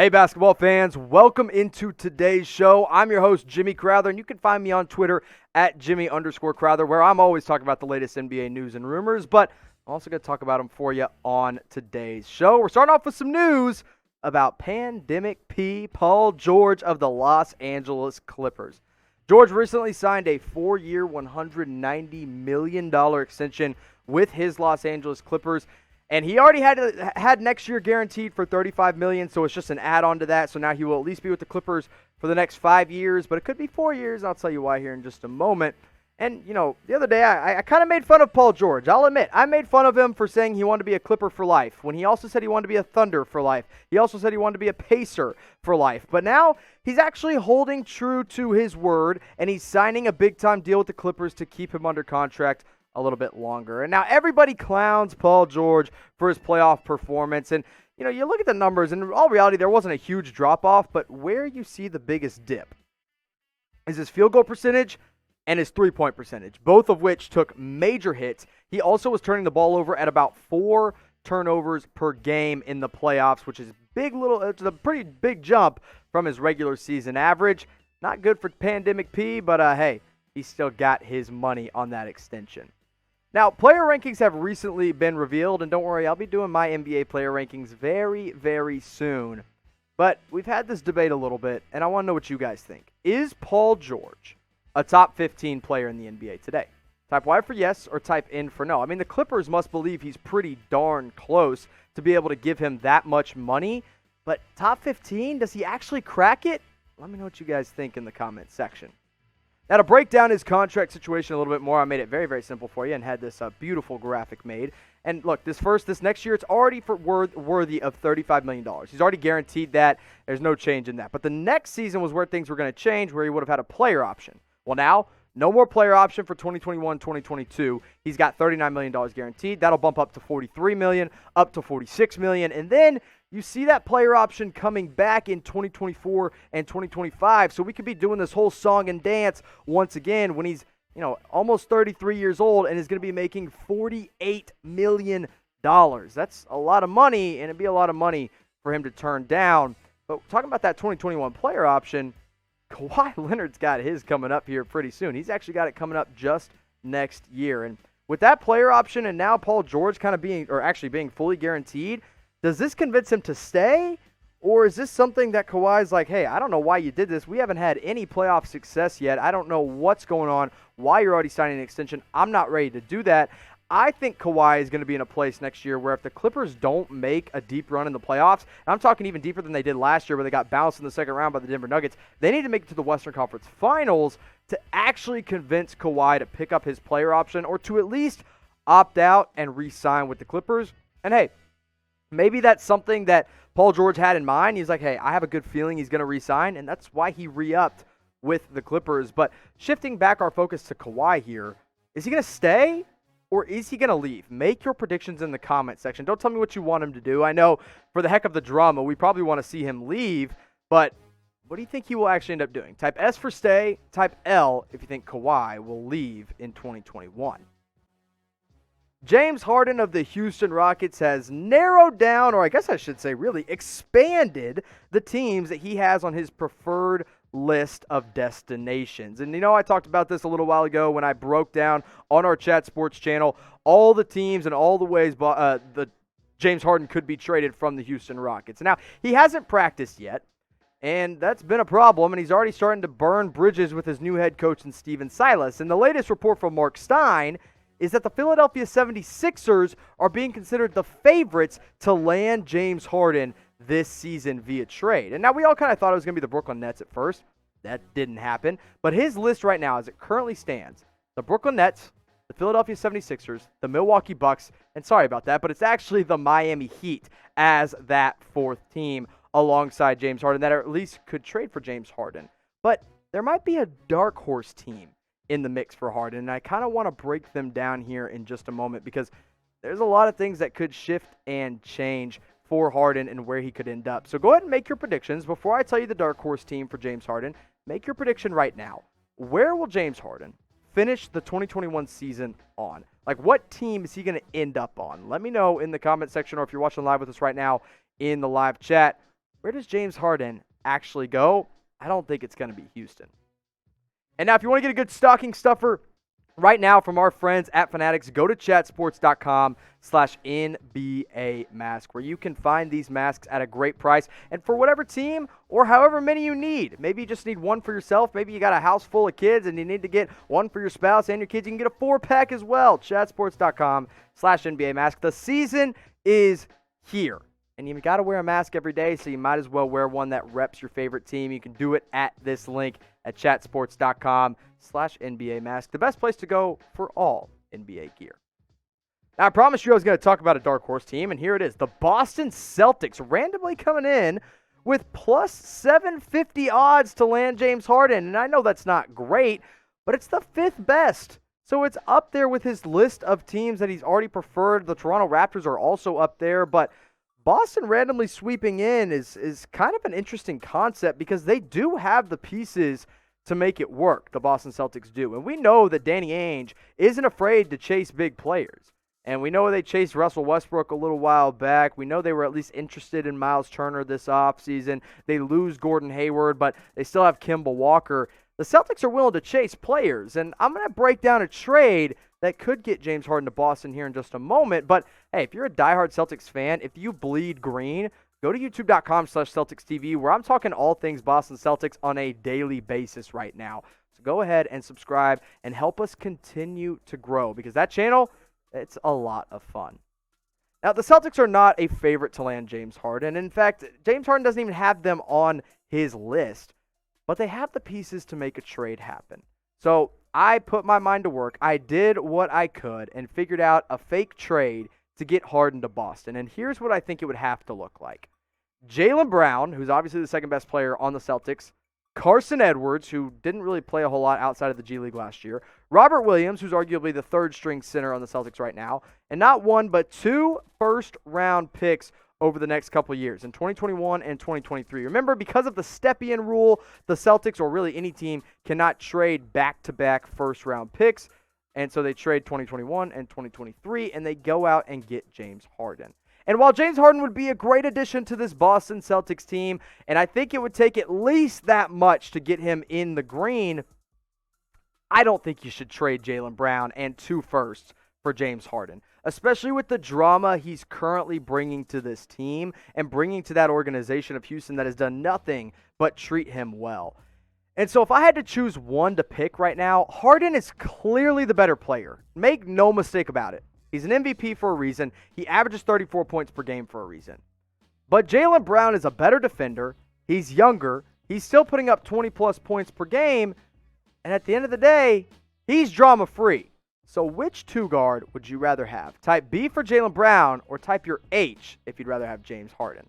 Hey, basketball fans, welcome into today's show. I'm your host, Jimmy Crowther, and you can find me on Twitter at Jimmy_Crowther, where I'm always talking about the latest NBA news and rumors, but I'm also going to talk about them for you on today's show. We're starting off with some news about Pandemic P, Paul George of the Los Angeles Clippers. George recently signed a 4-year, $190 million extension with his Los Angeles Clippers. And he already had next year guaranteed for $35 million, so it's just an add-on to that. So now he will at least be with the Clippers for the next 5 years, but it could be 4 years. I'll tell you why here in just a moment. And, you know, the other day I kind of made fun of Paul George. I'll admit, I made fun of him for saying he wanted to be a Clipper for life, when he also said he wanted to be a Thunder for life. He also said he wanted to be a Pacer for life. But now he's actually holding true to his word, and he's signing a big-time deal with the Clippers to keep him under contract a little bit longer. And now everybody clowns Paul George for his playoff performance. And, you know, you look at the numbers, and in all reality, there wasn't a huge drop-off, but where you see the biggest dip is his field goal percentage and his three-point percentage, both of which took major hits. He also was turning the ball over at about 4 turnovers per game in the playoffs, which is it's a pretty big jump from his regular season average. Not good for Pandemic P, but hey, he still got his money on that extension. Now, player rankings have recently been revealed, and don't worry, I'll be doing my NBA player rankings very, very soon. But we've had this debate a little bit, and I want to know what you guys think. Is Paul George a top 15 player in the NBA today? Type Y for yes or type N for no. I mean, the Clippers must believe he's pretty darn close to be able to give him that much money. But top 15, does he actually crack it? Let me know what you guys think in the comment section. Now, to break down his contract situation a little bit more, I made it very, very simple for you and had this beautiful graphic made. And look, this next year, it's already worthy of $35 million. He's already guaranteed that. There's no change in that. But the next season was where things were going to change, where he would have had a player option. Well, now, no more player option for 2021-2022. He's got $39 million guaranteed. That'll bump up to $43 million, up to $46 million. And then you see that player option coming back in 2024 and 2025. So we could be doing this whole song and dance once again when he's, you know, almost 33 years old and is going to be making $48 million. That's a lot of money, and it'd be a lot of money for him to turn down. But talking about that 2021 player option, Kawhi Leonard's got his coming up here pretty soon. He's actually got it coming up just next year. And with that player option and now Paul George kind of being fully guaranteed, does this convince him to stay, or is this something that Kawhi's like, hey, I don't know why you did this. We haven't had any playoff success yet. I don't know what's going on, why you're already signing an extension. I'm not ready to do that. I think Kawhi is going to be in a place next year where if the Clippers don't make a deep run in the playoffs, and I'm talking even deeper than they did last year where they got bounced in the second round by the Denver Nuggets, they need to make it to the Western Conference Finals to actually convince Kawhi to pick up his player option or to at least opt out and re-sign with the Clippers. And hey, maybe that's something that Paul George had in mind. He's like, hey, I have a good feeling he's going to re-sign, and that's why he re-upped with the Clippers. But shifting back our focus to Kawhi here, is he going to stay or is he going to leave? Make your predictions in the comment section. Don't tell me what you want him to do. I know for the heck of the drama, we probably want to see him leave, but what do you think he will actually end up doing? Type S for stay, type L if you think Kawhi will leave in 2021. James Harden of the Houston Rockets has narrowed down, or I guess I should say really expanded, the teams that he has on his preferred list of destinations. And you know, I talked about this a little while ago when I broke down on our Chat Sports channel all the teams and all the ways the James Harden could be traded from the Houston Rockets. Now, he hasn't practiced yet, and that's been a problem, and he's already starting to burn bridges with his new head coach in Steven Silas. And the latest report from Mark Stein is that the Philadelphia 76ers are being considered the favorites to land James Harden this season via trade. And now we all kind of thought it was going to be the Brooklyn Nets at first. That didn't happen. But his list right now, as it currently stands, the Brooklyn Nets, the Philadelphia 76ers, the Milwaukee Bucks, and sorry about that, but it's actually the Miami Heat as that fourth team alongside James Harden that at least could trade for James Harden. But there might be a dark horse team in the mix for Harden, and I kind of want to break them down here in just a moment because there's a lot of things that could shift and change for Harden and where he could end up. So go ahead and make your predictions. Before I tell you the dark horse team for James Harden, make your prediction right now. Where will James Harden finish the 2021 season on? Like, what team is he going to end up on? Let me know in the comment section, or if you're watching live with us right now in the live chat, where does James Harden actually go? I don't think it's going to be Houston. And now if you want to get a good stocking stuffer right now from our friends at Fanatics, go to chatsports.com/NBA mask, where you can find these masks at a great price and for whatever team or however many you need. Maybe you just need one for yourself. Maybe you got a house full of kids and you need to get one for your spouse and your kids. You can get a 4-pack as well. Chatsports.com/NBA mask. The season is here. And you've got to wear a mask every day, so you might as well wear one that reps your favorite team. You can do it at this link at chatsports.com/NBA mask, the best place to go for all NBA gear. Now, I promised you I was going to talk about a dark horse team, and here it is. The Boston Celtics randomly coming in with plus 750 odds to land James Harden. And I know that's not great, but it's the 5th best. So it's up there with his list of teams that he's already preferred. The Toronto Raptors are also up there, but Boston randomly sweeping in is kind of an interesting concept because they do have the pieces to make it work, the Boston Celtics do. And we know that Danny Ainge isn't afraid to chase big players. And we know they chased Russell Westbrook a little while back. We know they were at least interested in Miles Turner this offseason. They lose Gordon Hayward, but they still have Kemba Walker. The Celtics are willing to chase players, and I'm going to break down a trade that could get James Harden to Boston here in just a moment. But, hey, if you're a diehard Celtics fan, if you bleed green, go to youtube.com/CelticsTV, where I'm talking all things Boston Celtics on a daily basis right now. So go ahead and subscribe and help us continue to grow, because that channel, it's a lot of fun. Now, the Celtics are not a favorite to land James Harden. In fact, James Harden doesn't even have them on his list, but they have the pieces to make a trade happen. So I put my mind to work. I did what I could and figured out a fake trade to get Harden to Boston. And here's what I think it would have to look like. Jaylen Brown, who's obviously the second best player on the Celtics, Carson Edwards, who didn't really play a whole lot outside of the G League last year, Robert Williams, who's arguably the third-string center on the Celtics right now, and not one but 2 first-round picks over the next couple of years, in 2021 and 2023. Remember, because of the Stepien rule, the Celtics, or really any team, cannot trade back-to-back first-round picks, and so they trade 2021 and 2023, and they go out and get James Harden. And while James Harden would be a great addition to this Boston Celtics team, and I think it would take at least that much to get him in the green, I don't think you should trade Jaylen Brown and 2 firsts for James Harden, especially with the drama he's currently bringing to this team and bringing to that organization of Houston that has done nothing but treat him well. And so if I had to choose one to pick right now, Harden is clearly the better player. Make no mistake about it. He's an MVP for a reason. He averages 34 points per game for a reason. But Jaylen Brown is a better defender. He's younger. He's still putting up 20-plus points per game. And at the end of the day, he's drama-free. So which 2-guard would you rather have? Type B for Jaylen Brown or type your H if you'd rather have James Harden?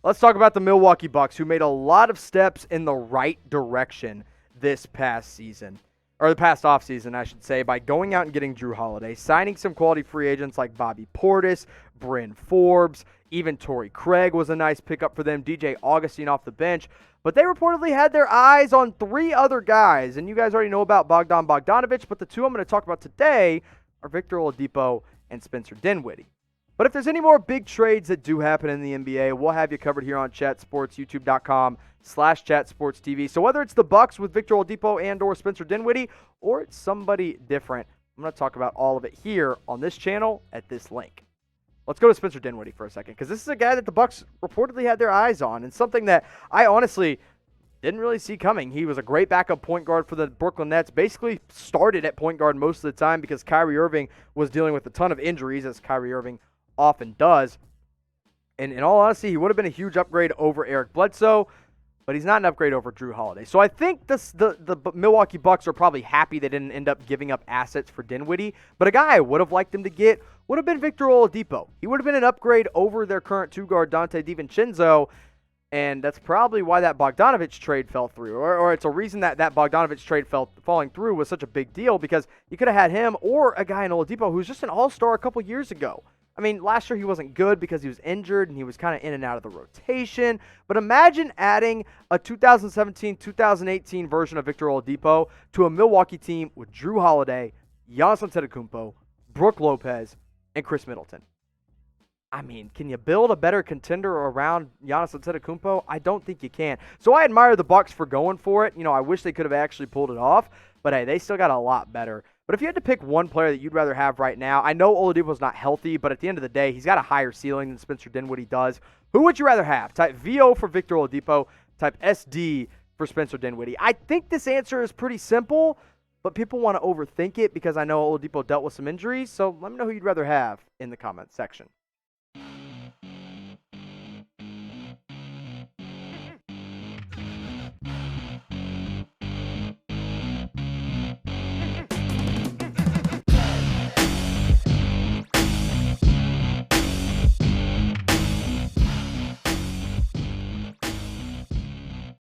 Let's talk about the Milwaukee Bucks, who made a lot of steps in the right direction this past season. Or the past offseason, I should say, by going out and getting Jrue Holiday, signing some quality free agents like Bobby Portis, Bryn Forbes, even Torrey Craig was a nice pickup for them, DJ Augustine off the bench. But they reportedly had their eyes on 3 other guys, and you guys already know about Bogdan Bogdanovic, but the 2 I'm going to talk about today are Victor Oladipo and Spencer Dinwiddie. But if there's any more big trades that do happen in the NBA, we'll have you covered here on Chat Sports, youtube.com/ChatSportsTV. So whether it's the Bucks with Victor Oladipo and or Spencer Dinwiddie, or it's somebody different, I'm going to talk about all of it here on this channel at this link. Let's go to Spencer Dinwiddie for a second, because this is a guy that the Bucks reportedly had their eyes on, and something that I honestly didn't really see coming. He was a great backup point guard for the Brooklyn Nets, basically started at point guard most of the time because Kyrie Irving was dealing with a ton of injuries, as Kyrie Irving often does. And in all honesty, he would have been a huge upgrade over Eric Bledsoe, but he's not an upgrade over Jrue Holiday. So I think the Milwaukee Bucks are probably happy they didn't end up giving up assets for Dinwiddie, but a guy I would have liked them to get would have been Victor Oladipo. He would have been an upgrade over their current 2-guard Dante DiVincenzo, and that's probably why that Bogdanovic trade fell through, or it's a reason that Bogdanovic trade falling through was such a big deal, because you could have had him or a guy in Oladipo who was just an all-star a couple years ago. I mean, last year he wasn't good because he was injured and he was kind of in and out of the rotation. But imagine adding a 2017-2018 version of Victor Oladipo to a Milwaukee team with Jrue Holiday, Giannis Antetokounmpo, Brook Lopez, and Chris Middleton. I mean, can you build a better contender around Giannis Antetokounmpo? I don't think you can. So I admire the Bucks for going for it. I wish they could have actually pulled it off, but hey, they still got a lot better. But if you had to pick one player that you'd rather have right now, I know Oladipo's not healthy, but at the end of the day, he's got a higher ceiling than Spencer Dinwiddie does. Who would you rather have? Type VO for Victor Oladipo, type SD for Spencer Dinwiddie. I think this answer is pretty simple, but people want to overthink it because I know Oladipo dealt with some injuries. So let me know who you'd rather have in the comments section.